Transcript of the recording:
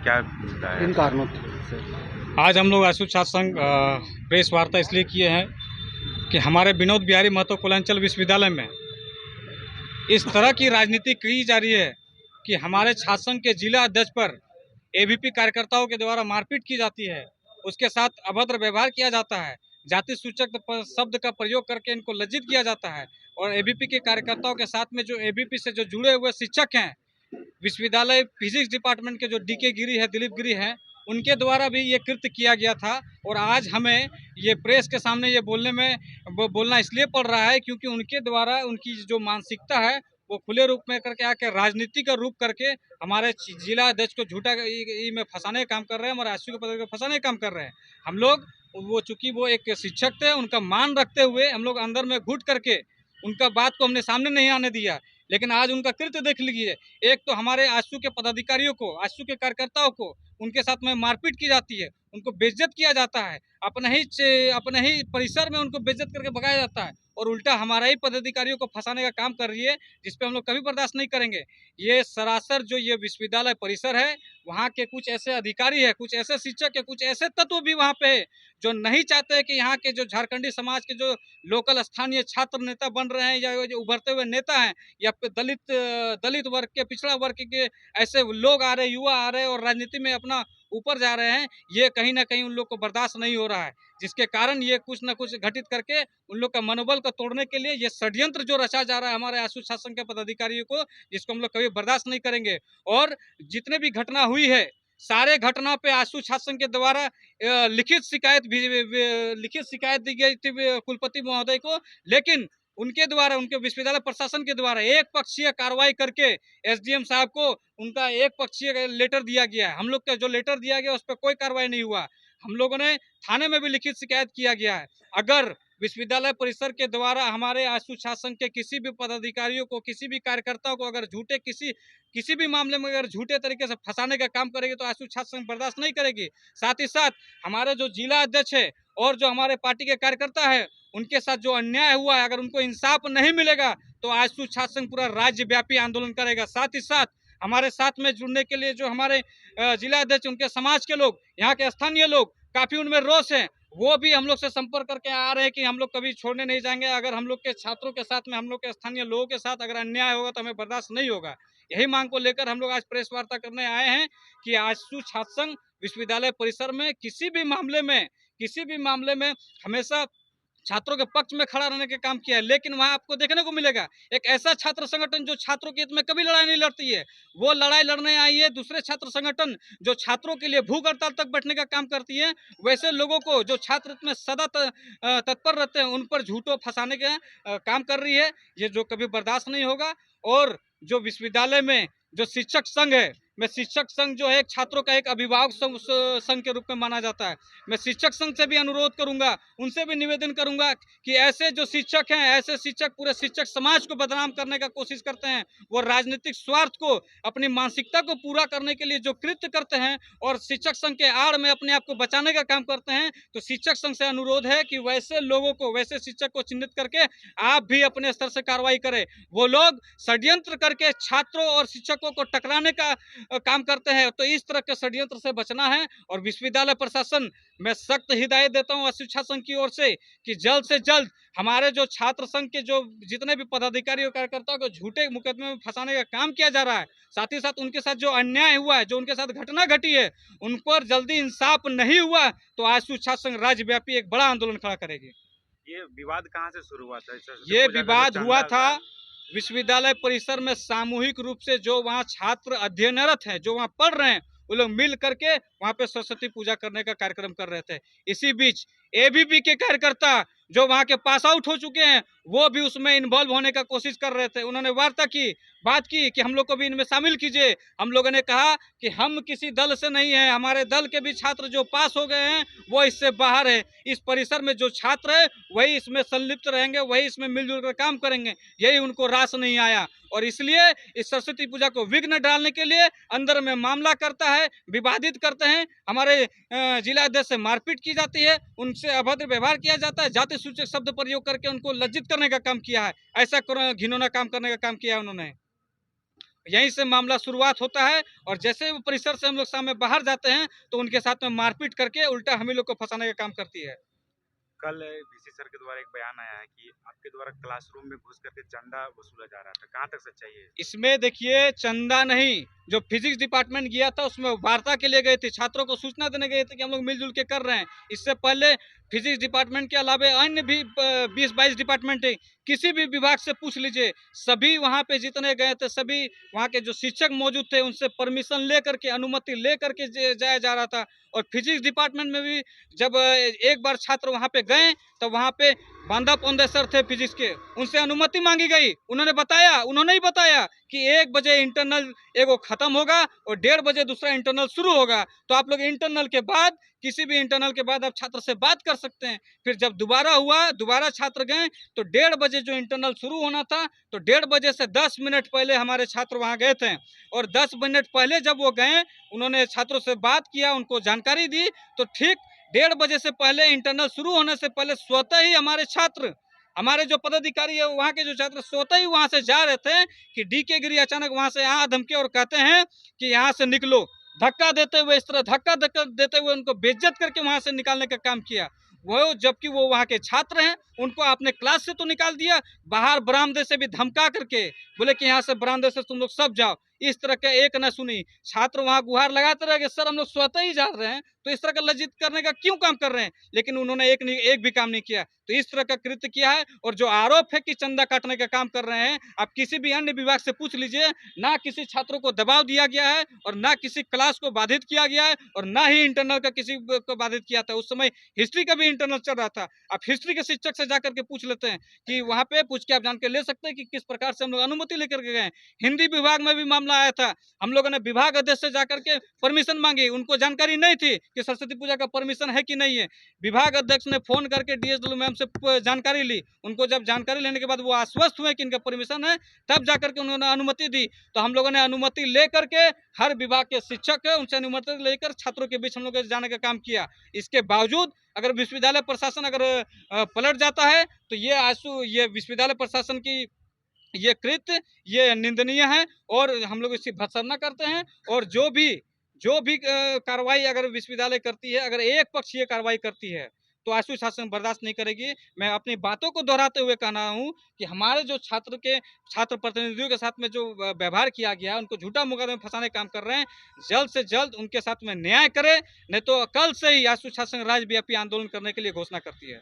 क्या मुद्दा है? इन कारणों से आज हम लोग आशु छात्र संघ प्रेस वार्ता इसलिए किए हैं कि हमारे विनोद बिहारी महतो कुलांचल विश्वविद्यालय में इस तरह की राजनीति की जा रही है कि हमारे छात्र संघ के जिला अध्यक्ष पर एबीपी कार्यकर्ताओं के द्वारा मारपीट की जाती है, उसके साथ अभद्र व्यवहार किया जाता है, जाति सूचक शब्द का प्रयोग करके इनको लज्जित किया जाता है। और एबीपी के कार्यकर्ताओं के साथ में जो एबीपी से जो जुड़े हुए शिक्षक हैं, विश्वविद्यालय फिजिक्स डिपार्टमेंट के जो डीके गिरी है, दिलीप गिरी हैं, उनके द्वारा भी ये कृत्य किया गया था। और आज हमें ये प्रेस के सामने ये बोलना इसलिए पड़ रहा है क्योंकि उनके द्वारा उनकी जो मानसिकता है वो खुले रूप में करके आके राजनीति का रूप करके हमारे जिला अध्यक्ष को झूठा में फंसाने का काम कर रहे हैं, हमारे आशु के पद को फंसाने का काम कर रहे हैं। हम लोग चूंकि वो एक शिक्षक थे, उनका मान रखते हुए हम लोग अंदर में घुट करके उनका बात को हमने सामने नहीं आने दिया। लेकिन आज उनका कृत्य देख लीजिए। एक तो हमारे आशु के पदाधिकारियों को, आशु के कार्यकर्ताओं को उनके साथ में मारपीट की जाती है, उनको बेइज्जत किया जाता है, अपने ही परिसर में उनको बेइज्जत करके भगाया जाता है और उल्टा हमारा ही पदाधिकारियों को फंसाने का काम कर रही है, जिसपे हम लोग कभी बर्दाश्त नहीं करेंगे। ये सरासर जो ये विश्वविद्यालय परिसर है, वहाँ के कुछ ऐसे अधिकारी है, कुछ ऐसे शिक्षक है, कुछ ऐसे तत्व भी वहाँ पे है जो नहीं चाहते कि यहाँ के जो झारखंडी समाज के जो लोकल स्थानीय छात्र नेता बन रहे हैं या जो उभरते हुए नेता हैं या दलित वर्ग के, पिछड़ा वर्ग के ऐसे लोग आ रहे, युवा आ रहे और राजनीति में अपना ऊपर जा रहे हैं, ये कहीं ना कहीं उन लोग को बर्दाश्त नहीं हो रहा है, जिसके कारण ये कुछ न कुछ घटित करके उन लोग का मनोबल को तोड़ने के लिए ये षड्यंत्र जो रचा जा रहा है हमारे आशु शासन के पदाधिकारियों को, जिसको हम लोग कभी बर्दाश्त नहीं करेंगे। और जितने भी घटना हुई है, सारे घटना पे आशु शासन के द्वारा लिखित शिकायत दी गई थी कुलपति महोदय को, लेकिन उनके द्वारा, उनके विश्वविद्यालय प्रशासन के द्वारा एक पक्षीय कार्रवाई करके एसडीएम साहब को उनका एक पक्षीय लेटर दिया गया है। हम लोग का जो लेटर दिया गया उस पर कोई कार्रवाई नहीं हुआ। हम लोगों ने थाने में भी लिखित शिकायत किया गया है। अगर विश्वविद्यालय परिसर के द्वारा हमारे आशु शासन के किसी भी पदाधिकारियों को, किसी भी कार्यकर्ताओं को अगर किसी भी मामले में अगर झूठे तरीके से फंसाने का काम करेगी तो आशु शासन बर्दाश्त नहीं करेगी। साथ ही साथ हमारे जो जिला अध्यक्ष है और जो हमारे पार्टी के कार्यकर्ता है, उनके साथ जो अन्याय हुआ है, अगर उनको इंसाफ नहीं मिलेगा तो आशु शासन पूरा राज्य व्यापी आंदोलन करेगा। साथ ही साथ हमारे साथ में जुड़ने के लिए जो हमारे जिला अध्यक्ष, उनके समाज के लोग, यहाँ के स्थानीय लोग, काफी उनमें रोष है, वो भी हम लोग से संपर्क करके आ रहे हैं कि हम लोग कभी छोड़ने नहीं जाएंगे। अगर हम लोग के छात्रों के साथ में, हम लोग के स्थानीय लोगों के साथ अगर अन्याय होगा तो हमें बर्दाश्त नहीं होगा। यही मांग को लेकर हम लोग आज प्रेस वार्ता करने आए हैं कि आशु छात्र संघ विश्वविद्यालय परिसर में किसी भी मामले में हमेशा छात्रों के पक्ष में खड़ा रहने का काम किया है। लेकिन वहां आपको देखने को मिलेगा एक ऐसा छात्र संगठन जो छात्रों के हित में कभी लड़ाई नहीं लड़ती है, वो लड़ाई लड़ने आई है दूसरे छात्र संगठन जो छात्रों के लिए भूख हड़ताल तक बैठने का काम करती है। वैसे लोगों को जो छात्र में सदा तत्पर रहते हैं उन पर झूठों फंसाने का काम कर रही है। ये जो कभी बर्दाश्त नहीं होगा। और जो विश्वविद्यालय में जो शिक्षक संघ है, मैं शिक्षक संघ जो है एक छात्रों का एक अभिभावक संघ के रूप में माना जाता है। मैं शिक्षक संघ से भी अनुरोध करूंगा, उनसे भी निवेदन करूंगा कि ऐसे जो शिक्षक हैं, ऐसे शिक्षक पूरे शिक्षक समाज को बदनाम करने का कोशिश करते हैं, वो राजनीतिक स्वार्थ को, अपनी मानसिकता को पूरा करने के लिए जो कृत्य करते हैं और शिक्षक संघ के आड़ में अपने आप को बचाने का काम करते हैं, तो शिक्षक संघ से अनुरोध है कि वैसे लोगों को, वैसे शिक्षक को चिन्हित करके आप भी अपने स्तर से कार्रवाई करें। वो लोग षड्यंत्र करके छात्रों और शिक्षकों को टकराने का काम करते हैं, तो इस तरह के षड्यंत्र से बचना है। और विश्वविद्यालय प्रशासन, मैं सख्त हिदायत देता हूं शिक्षा संघ की ओर से कि जल्द से जल्द हमारे जो छात्र संघ के जो जितने भी पदाधिकारी और कार्यकर्ताओं को झूठे मुकदमे में फंसाने का काम किया जा रहा है, साथ ही साथ उनके साथ जो अन्याय हुआ है, जो उनके साथ घटना घटी है, उन पर जल्दी इंसाफ नहीं हुआ तो आज छात्र संघ राज्यव्यापी एक बड़ा आंदोलन खड़ा करेगी। ये विवाद कहाँ से शुरू हुआ था? ये विवाद हुआ था विश्वविद्यालय परिसर में सामूहिक रूप से जो वहाँ छात्र अध्ययनरत हैं, जो वहाँ पढ़ रहे हैं, वो लोग मिल करके वहाँ पे सरस्वती पूजा करने का कार्यक्रम कर रहे थे। इसी बीच एबीपी के कार्यकर्ता जो वहाँ के पास आउट हो चुके हैं, वो भी उसमें इन्वॉल्व होने का कोशिश कर रहे थे। उन्होंने वार्ता की, बात की कि हम लोग को भी इनमें शामिल कीजिए। हम लोगों ने कहा कि हम किसी दल से नहीं हैं, हमारे दल के भी छात्र जो पास हो गए हैं वो इससे बाहर है। इस परिसर में जो छात्र है वही इसमें संलिप्त रहेंगे, वही इसमें मिलजुल कर काम करेंगे। यही उनको रास नहीं आया और इसलिए इस सरस्वती पूजा को विघ्न डालने के लिए अंदर में मामला करता है, विवादित करते हैं। हमारे जिला अध्यक्ष से मारपीट की जाती है, उनसे अभद्र व्यवहार किया जाता है, जाति सूचक शब्द प्रयोग करके उनको लज्जित करने का काम किया है। ऐसा घिनौना काम करने का काम किया है उन्होंने। यहीं से मामला शुरुआत होता है और जैसे वो परिसर से हम लोग सामने बाहर जाते हैं तो उनके साथ में मारपीट करके उल्टा हम ही लोग को फंसाने का काम करती है। कल वीसी सर के द्वारा एक बयान आया है कि आपके द्वारा क्लासरूम में घुस करके चंदा वसूला जा रहा था, कहाँ तक सच्चाई है? इसमें देखिए चंदा नहीं, जो फिजिक्स डिपार्टमेंट गया था उसमें वार्ता के लिए गए थे, छात्रों को सूचना देने गए थे कि हम लोग मिलजुल के कर रहे हैं। इससे पहले फिजिक्स डिपार्टमेंट के अलावा अन्य भी 20-22 डिपार्टमेंट है, किसी भी विभाग से पूछ लीजिए, सभी वहाँ पे जितने गए थे सभी वहाँ के जो शिक्षक मौजूद थे उनसे परमिशन लेकर के, अनुमति लेकर के जाया जा रहा था। और फिजिक्स डिपार्टमेंट में भी जब एक बार छात्र वहाँ पे गए तो वहाँ पे बांदा पौंदे सर थे फिजिक्स के, उनसे अनुमति मांगी गई। उन्होंने ही बताया कि 1 बजे इंटरनल एगो खत्म होगा और 1:30 बजे दूसरा इंटरनल शुरू होगा, तो आप लोग इंटरनल के बाद, किसी भी इंटरनल के बाद आप छात्र से बात कर सकते हैं। फिर जब दोबारा हुआ, दोबारा छात्र गए तो 1:30 बजे जो इंटरनल शुरू होना था, तो 1:30 बजे से 10 मिनट पहले हमारे छात्र वहाँ गए थे और 10 मिनट पहले जब वो गए, उन्होंने छात्रों से बात किया, उनको जानकारी दी, तो ठीक 1:30 बजे से पहले, इंटरनल शुरू होने से पहले स्वतः ही हमारे छात्र, हमारे जो पदाधिकारी है वहाँ के जो छात्र स्वतः ही वहाँ से जा रहे थे कि DK गिरी अचानक वहाँ से यहाँ धमके और कहते हैं कि यहाँ से निकलो। धक्का देते हुए, इस तरह धक्का देते हुए उनको बेइज्जत करके वहाँ से निकालने का काम किया। वो जबकि वो वहाँ के छात्र हैं, उनको आपने क्लास से तो निकाल दिया, बाहर बरामदे से भी धमका करके बोले कि यहाँ से बरामदे से तुम लोग सब जाओ। इस तरह का एक न सुनी, छात्र वहाँ गुहार लगाते रह गए, सर हम लोग स्वतः ही जा रहे हैं, तो इस तरह का लज्जित करने का क्यों काम कर रहे हैं? लेकिन उन्होंने एक भी काम नहीं किया। तो इस तरह का कृत्य किया है और जो आरोप है कि चंदा काटने का काम कर रहे हैं, आप किसी भी अन्य विभाग से पूछ लीजिए, ना किसी छात्रों को दबाव दिया गया है और ना किसी क्लास को बाधित किया गया है और ना ही इंटरनल का किसी को बाधित किया था। उस समय हिस्ट्री का भी इंटरनल चल रहा था। आप हिस्ट्री के शिक्षक से जाकर के पूछ लेते हैं कि वहाँ पे पूछ के आप जान के ले सकते हैं कि किस प्रकार से हम लोग अनुमति लेकर के गए। हिंदी विभाग में भी मामला आया था, हम लोगों ने विभाग अध्यक्ष से जाकर के परमिशन मांगी, उनको जानकारी नहीं थी कि सरस्वती पूजा का परमिशन है कि नहीं है। विभाग अध्यक्ष ने फोन करके DSW मैम से जानकारी ली, उनको जब जानकारी लेने के बाद वो आश्वस्त हुए कि इनका परमिशन है, तब जाकर के उन्होंने अनुमति दी। तो हम लोगों ने अनुमति लेकर के, हर विभाग के शिक्षक है उनसे अनुमति लेकर छात्रों के बीच हम लोग जाने का काम किया। इसके बावजूद अगर विश्वविद्यालय प्रशासन अगर पलट जाता है तो ये विश्वविद्यालय प्रशासन की ये कृत्य ये निंदनीय है और हम लोग इसकी भर्त्सना करते हैं। और जो भी कार्रवाई अगर विश्वविद्यालय करती है, अगर एक पक्ष ये कार्रवाई करती है तो आशु शासन बर्दाश्त नहीं करेगी। मैं अपनी बातों को दोहराते हुए कहना हूँ कि हमारे जो छात्र प्रतिनिधियों के साथ में जो व्यवहार किया गया, उनको झूठा मुकदमे में फंसाने का काम कर रहे हैं, जल्द से जल्द उनके साथ में न्याय करें, नहीं तो कल से ही आशु शासन राज्यव्यापी आंदोलन करने के लिए घोषणा करती है।